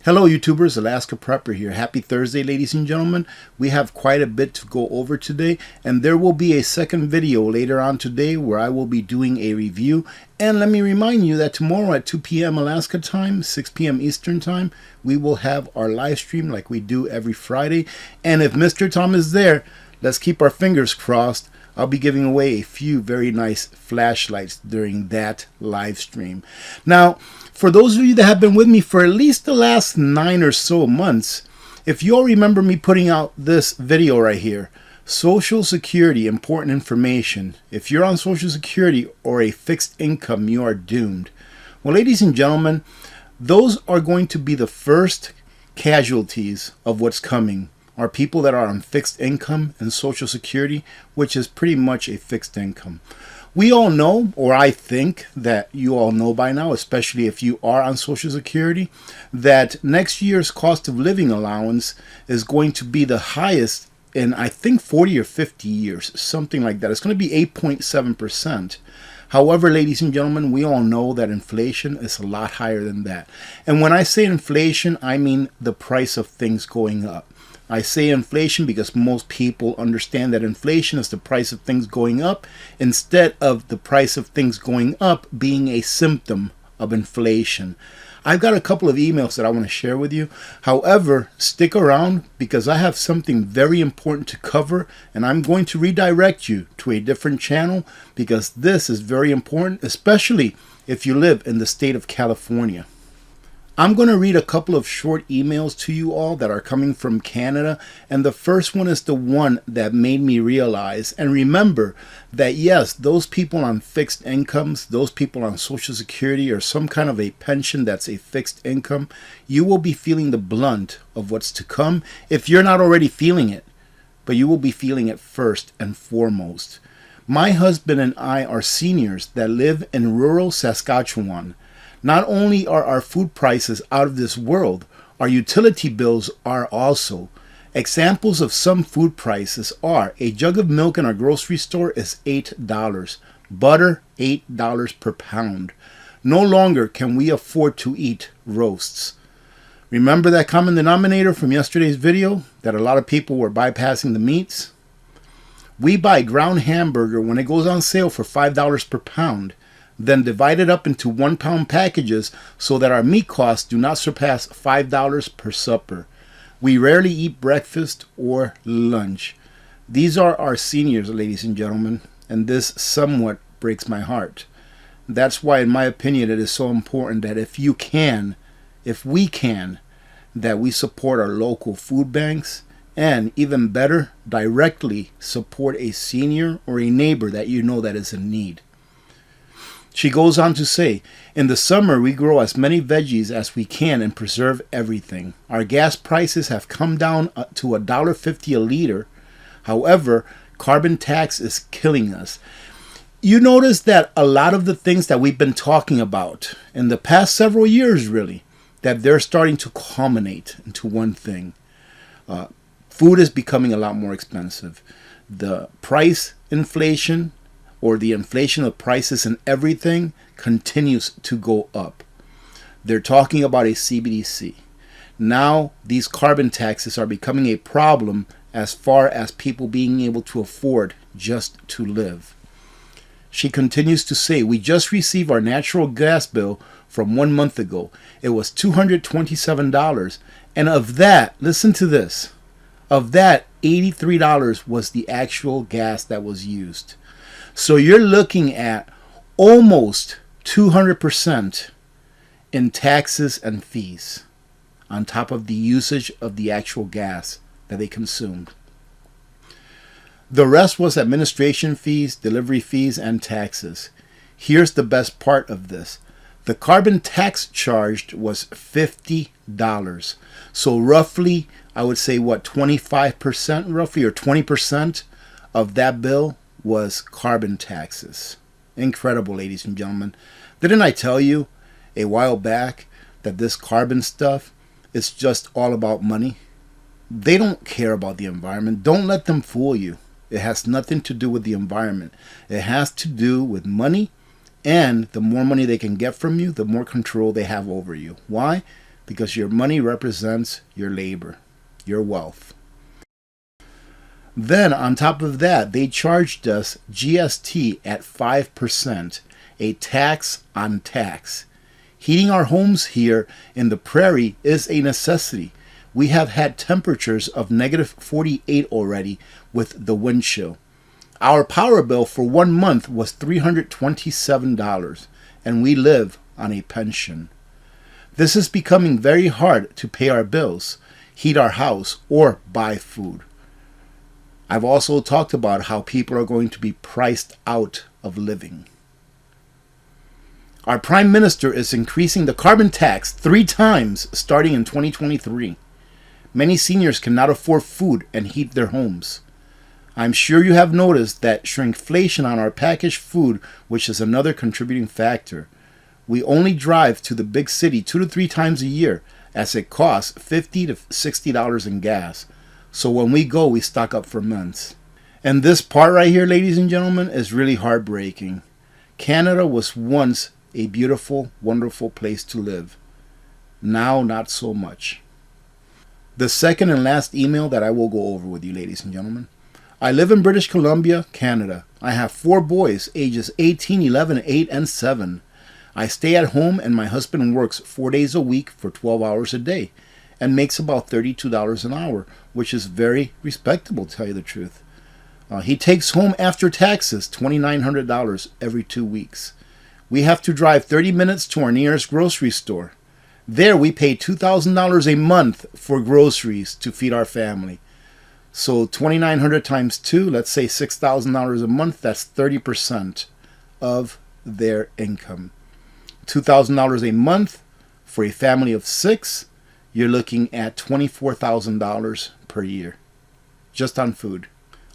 Hello YouTubers, Alaska Prepper here. Happy Thursday, ladies and gentlemen. We have quite a bit to go over today, and there will be a second video later on today where I will be doing a review. And let me remind you that tomorrow at 2 p.m. Alaska time, 6 p.m. Eastern time, we will have our live stream like we do every Friday. And if Mr. Tom is there, let's keep our fingers crossed. I'll be giving away a few very nice flashlights during that live stream. Now, for those of you that have been with me for at least the last 9 or so months, if you all remember me putting out this video right here, Social Security, important information. If you're on Social Security or a fixed income, you are doomed. Well, ladies and gentlemen, those are going to be the first casualties of what's coming. Are people that are on fixed income and Social Security, which is pretty much a fixed income. We all know, or I think that you all know by now, especially if you are on Social Security, that next year's cost of living allowance is going to be the highest in, I think, 40 or 50 years, something like that. It's going to be 8.7%. However, ladies and gentlemen, we all know that inflation is a lot higher than that. And when I say inflation, I mean the price of things going up. I say inflation because most people understand that inflation is the price of things going up instead of the price of things going up being a symptom of inflation. I've got a couple of emails that I want to share with you. However, stick around because I have something very important to cover, and I'm going to redirect you to a different channel because this is very important, especially if you live in the state of California. I'm going to read a couple of short emails to you all that are coming from Canada, and the first one is the one that made me realize and remember that yes, those people on fixed incomes, those people on Social Security or some kind of a pension that's a fixed income, you will be feeling the blunt of what's to come if you're not already feeling it, but you will be feeling it first and foremost. My husband and I are seniors that live in rural Saskatchewan. Not only are our food prices out of this world, our utility bills are also. Examples of some food prices are a jug of milk in our grocery store is $8, butter $8 per pound. No longer can we afford to eat roasts. Remember that common denominator from yesterday's video that a lot of people were bypassing the meats? We buy ground hamburger when it goes on sale for $5 per pound. Then divide it up into 1 pound packages so that our meat costs do not surpass $5 per supper. We rarely eat breakfast or lunch. These are our seniors, ladies and gentlemen, and this somewhat breaks my heart. That's why, in my opinion, it is so important that if we can, that we support our local food banks, and even better, directly support a senior or a neighbor that you know that is in need. She goes on to say, in the summer we grow as many veggies as we can and preserve everything. Our gas prices have come down to $1.50 a liter. However, carbon tax is killing us. You notice that a lot of the things that we've been talking about in the past several years, really, that they're starting to culminate into one thing. Food is becoming a lot more expensive. The price inflation, or the inflation of prices and everything, continues to go up. They're talking about a CBDC. Now these carbon taxes are becoming a problem as far as people being able to afford just to live. She continues to say, we just received our natural gas bill from 1 month ago. It was $227, and of that, listen to this, of that $83 was the actual gas that was used. So you're looking at almost 200% in taxes and fees on top of the usage of the actual gas that they consumed. The rest was administration fees, delivery fees, and taxes. Here's the best part of this. The carbon tax charged was $50. So roughly, I would say, 25% roughly, or 20% of that bill was carbon taxes. Incredible, ladies and gentlemen. Didn't I tell you a while back that this carbon stuff is just all about money? They don't care about the environment. Don't let them fool you. It has nothing to do with the environment. It has to do with money, and the more money they can get from you, the more control they have over you. Why? because your money represents your labor, your wealth. Then on top of that, they charged us GST at 5%, a tax on tax. Heating our homes here in the prairie is a necessity. We have had temperatures of -48 already with the wind chill. Our power bill for 1 month was $327, and we live on a pension. This is becoming very hard to pay our bills, heat our house, or buy food. I've also talked about how people are going to be priced out of living. Our Prime Minister is increasing the carbon tax 3 times starting in 2023. Many seniors cannot afford food and heat their homes. I'm sure you have noticed that shrinkflation on our packaged food, which is another contributing factor. We only drive to the big city 2 to 3 times a year, as it costs $50 to $60 in gas. So when we go, we stock up for months. And this part right here, ladies and gentlemen, is really heartbreaking. Canada was once a beautiful, wonderful place to live. Now, not so much. The second and last email that I will go over with you, ladies and gentlemen. I live in British Columbia, Canada. I have 4 boys, ages 18, 11, 8, and 7. I stay at home and my husband works 4 days a week for 12 hours a day and makes about $32 an hour, which is very respectable, to tell you the truth. He takes home after taxes $2,900 every 2 weeks. We have to drive 30 minutes to our nearest grocery store. There we pay $2,000 a month for groceries to feed our family. So $2,900 times 2, let's say $6,000 a month, that's 30% of their income. $2,000 a month for a family of 6, you're looking at $24,000 per year, just on food.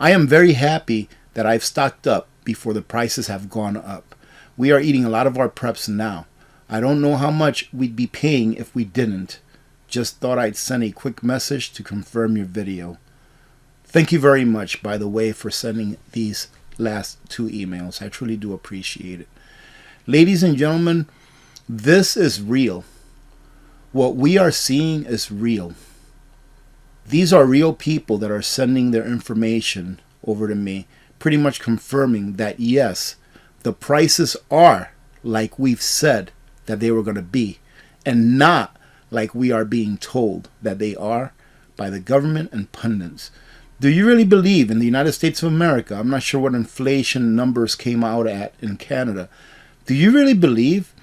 I am very happy that I've stocked up before the prices have gone up. We are eating a lot of our preps now. I don't know how much we'd be paying if we didn't. Just thought I'd send a quick message to confirm your video. Thank you very much, by the way, for sending these last 2 emails. I truly do appreciate it. Ladies and gentlemen, this is real. What we are seeing is real. These are real people that are sending their information over to me, pretty much confirming that, yes, the prices are like we've said that they were going to be, and not like we are being told that they are by the government and pundits. Do you really believe in the United States of America? I'm not sure what inflation numbers came out at in Canada. Do you really believe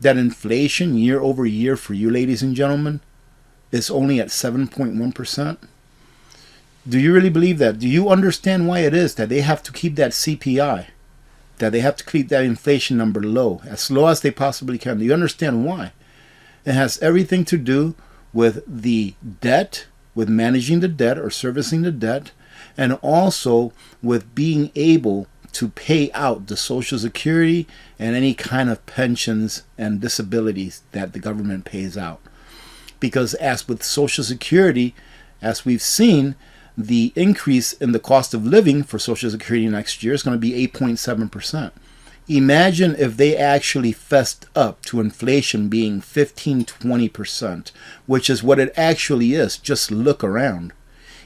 that inflation year over year for you, ladies and gentlemen, is only at 7.1%? Do you really believe that? Do you understand why it is that they have to keep that CPI, that they have to keep that inflation number low as they possibly can? Do you understand why? It has everything to do with the debt, with managing the debt or servicing the debt, and also with being able to pay out the Social Security and any kind of pensions and disabilities that the government pays out. Because as with Social Security, as we've seen, the increase in the cost of living for Social Security next year is going to be 8.7%. Imagine if they actually fessed up to inflation being 15-20%, which is what it actually is. Just look around.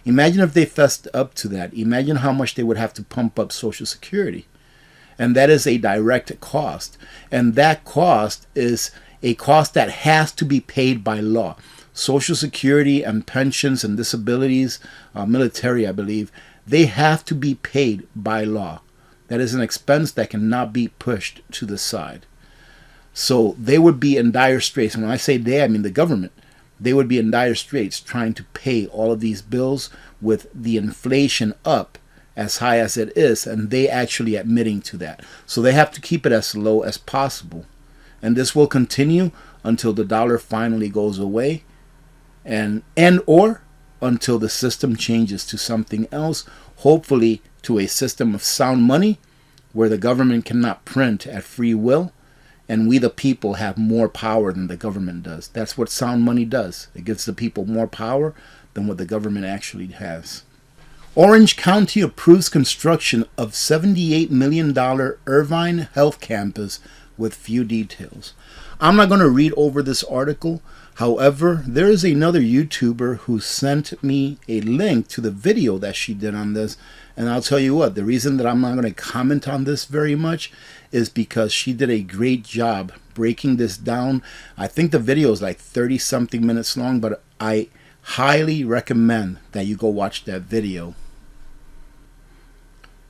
Imagine if they fessed up to that. Imagine how much they would have to pump up Social Security. And that is a direct cost. And that cost is a cost that has to be paid by law. Social Security and pensions and disabilities, military, I believe, they have to be paid by law. That is an expense that cannot be pushed to the side. So they would be in dire straits. And when I say they, I mean the government. They would be in dire straits trying to pay all of these bills with the inflation up as high as it is, and they actually admitting to that. So they have to keep it as low as possible. And this will continue until the dollar finally goes away and or until the system changes to something else, hopefully to a system of sound money where the government cannot print at free will and we the people have more power than the government does. That's what sound money does. It gives the people more power than what the government actually has. Orange County approves construction of $78 million Irvine Health Campus with few details. I'm not going to read over this article. However, there is another YouTuber who sent me a link to the video that she did on this. And I'll tell you what, the reason that I'm not going to comment on this very much is because she did a great job breaking this down. I think the video is like 30 something minutes long, but I highly recommend that you go watch that video.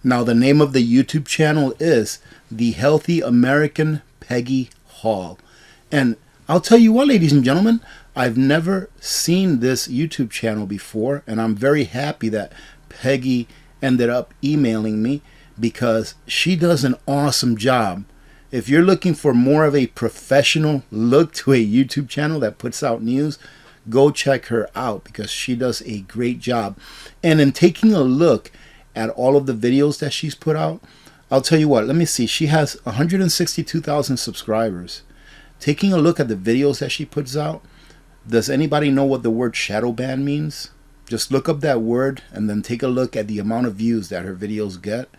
Now, the name of the YouTube channel is The Healthy American Peggy Hall. And I'll tell you what, ladies and gentlemen, I've never seen this YouTube channel before, and I'm very happy that Peggy ended up emailing me because she does an awesome job. If you're looking for more of a professional look to a YouTube channel that puts out news, go check her out because she does a great job. And in taking a look at all of the videos that she's put out, I'll tell you what, let me see, she has 162,000 subscribers. Taking a look at the videos that she puts out, does anybody know what the word shadow ban means? Just look up that word and then take a look at the amount of views that her videos get.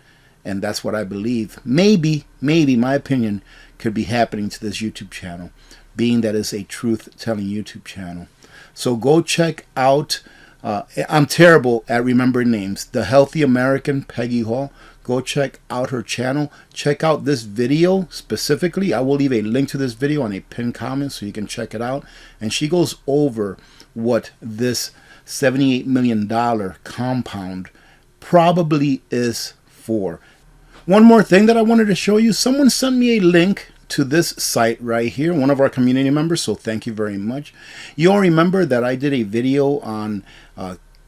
And that's what I believe, maybe my opinion, could be happening to this YouTube channel, being that it's a truth-telling YouTube channel. So go check out, I'm terrible at remembering names, The Healthy American Peggy Hall. Go check out her channel. Check out this video specifically. I will leave a link to this video on a pinned comment so you can check it out. And she goes over what this $78 million compound probably is for. One more thing that I wanted to show you. Someone sent me a link to this site right here, one of our community members, so thank you very much. You all remember that I did a video on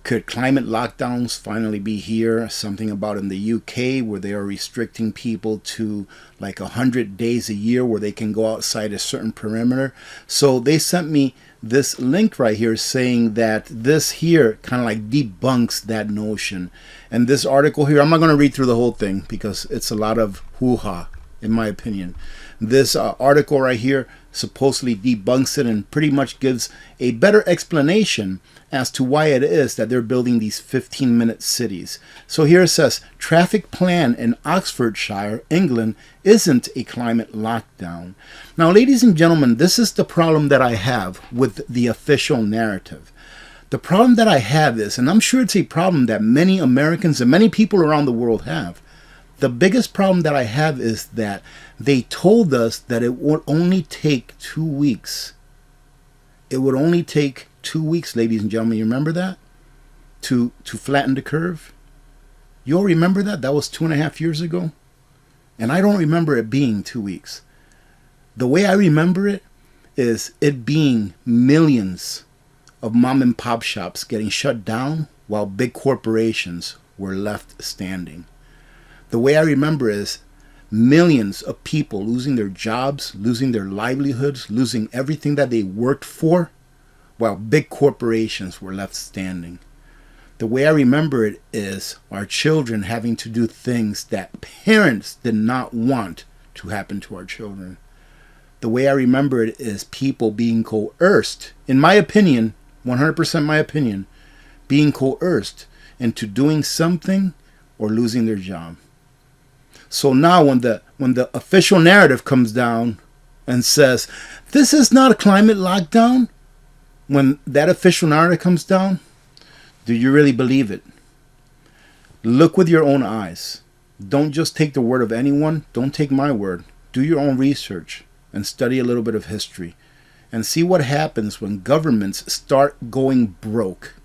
could climate lockdowns finally be here? Something about in the UK where they are restricting people to like 100 days a year where they can go outside a certain perimeter. So they sent me this link right here saying that this here kind of like debunks that notion. And this article here, I'm not going to read through the whole thing because it's a lot of hoo-ha in my opinion. This article right here supposedly debunks it and pretty much gives a better explanation as to why it is that they're building these 15-minute cities. So here it says, traffic plan in Oxfordshire, England, isn't a climate lockdown. Now, ladies and gentlemen, this is the problem that I have with the official narrative. The problem that I have is, and I'm sure it's a problem that many Americans and many people around the world have, the biggest problem that I have is that they told us that it would only take 2 weeks. It would only take 2 weeks, ladies and gentlemen. You remember that? To flatten the curve? You all remember that? That was 2.5 years ago. And I don't remember it being 2 weeks. The way I remember it is it being millions of mom and pop shops getting shut down while big corporations were left standing. The way I remember is millions of people losing their jobs, losing their livelihoods, losing everything that they worked for, while big corporations were left standing. The way I remember it is our children having to do things that parents did not want to happen to our children. The way I remember it is people being coerced, in my opinion, 100% my opinion, being coerced into doing something or losing their job. So now when the official narrative comes down and says, this is not a climate lockdown, when that official narrative comes down, do you really believe it? Look with your own eyes. Don't just take the word of anyone. Don't take my word. Do your own research and study a little bit of history and see what happens when governments start going broke.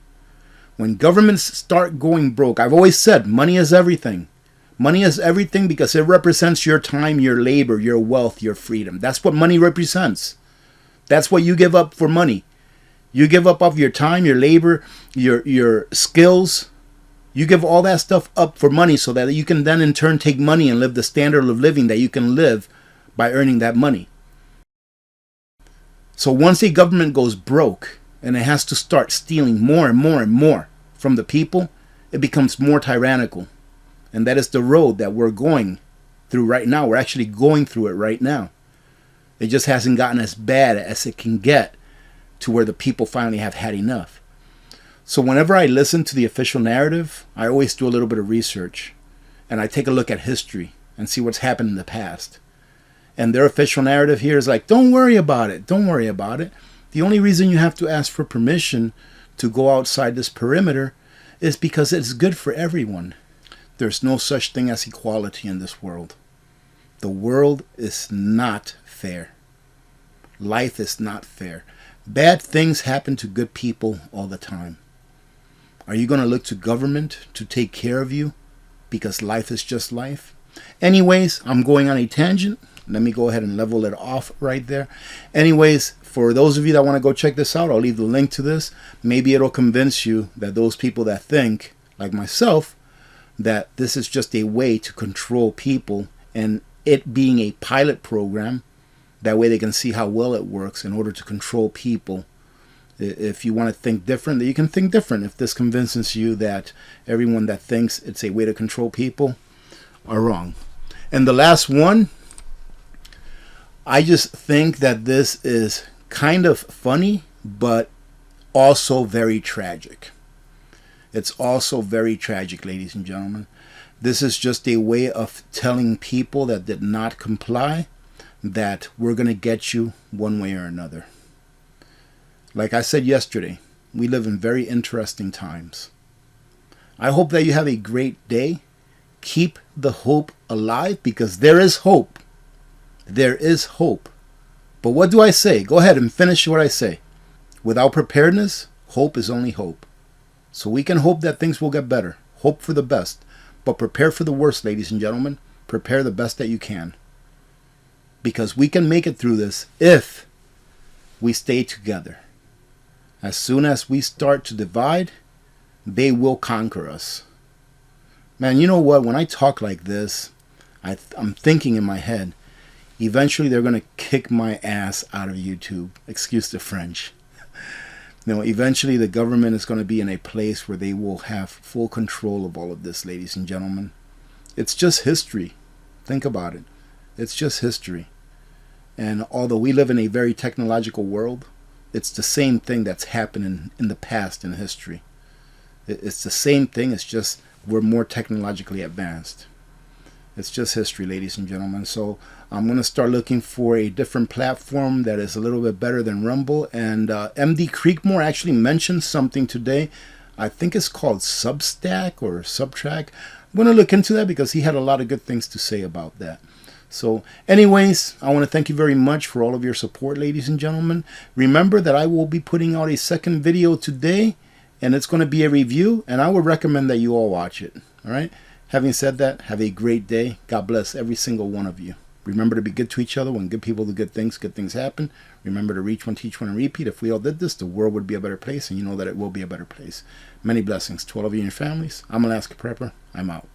When governments start going broke, I've always said money is everything. Money is everything because it represents your time, your labor, your wealth, your freedom. That's what money represents. That's what you give up for money. You give up of your time, your labor, your skills. You give all that stuff up for money so that you can then in turn take money and live the standard of living that you can live by earning that money. So once a government goes broke and it has to start stealing more and more and more from the people, it becomes more tyrannical. And that is the road that we're going through right now. We're actually going through it right now. It just hasn't gotten as bad as it can get to where the people finally have had enough. So whenever I listen to the official narrative, I always do a little bit of research. And I take a look at history and see what's happened in the past. And their official narrative here is like, don't worry about it. Don't worry about it. The only reason you have to ask for permission to go outside this perimeter is because it's good for everyone. There's no such thing as equality in this world. The world is not fair. Life is not fair. Bad things happen to good people all the time. Are you going to look to government to take care of you because life is just life? Anyways, I'm going on a tangent. Let me go ahead and level it off right there. Anyways, for those of you that want to go check this out, I'll leave the link to this. Maybe it'll convince you that those people that think, like myself, that this is just a way to control people, and it being a pilot program, that way they can see how well it works in order to control people. If you want to think different, you can think different. If this convinces you that everyone that thinks it's a way to control people are wrong. And the last one, I just think that this is kind of funny, but also very tragic. It's also very tragic, ladies and gentlemen. This is just a way of telling people that did not comply that we're going to get you one way or another. Like I said yesterday, we live in very interesting times. I hope that you have a great day. Keep the hope alive, because there is hope. There is hope. But what do I say? Go ahead and finish what I say. Without preparedness, hope is only hope. So we can hope that things will get better. Hope for the best. But prepare for the worst, ladies and gentlemen. Prepare the best that you can. Because we can make it through this if we stay together. As soon as we start to divide, they will conquer us. Man, you know what? When I talk like this, I'm thinking in my head, eventually they're going to kick my ass out of YouTube. Excuse the French. Eventually the government is going to be in a place where they will have full control of all of this, ladies and gentlemen. It's just history. Think about it. It's just history. And although we live in a very technological world, it's the same thing that's happened in the past in history. It's the same thing. It's just we're more technologically advanced. It's just history, ladies and gentlemen. So I'm going to start looking for a different platform that is a little bit better than Rumble. And MD Creekmore actually mentioned something today. I think it's called Substack or Subtrack. I'm going to look into that because he had a lot of good things to say about that. So anyways, I want to thank you very much for all of your support, ladies and gentlemen. Remember that I will be putting out a second video today, and it's going to be a review, and I would recommend that you all watch it. All right. Having said that, have a great day. God bless every single one of you. Remember to be good to each other. When good people do good things happen. Remember to reach one, teach one, and repeat. If we all did this, the world would be a better place, and you know that it will be a better place. Many blessings to all of you and your families. I'm Alaska Prepper. I'm out.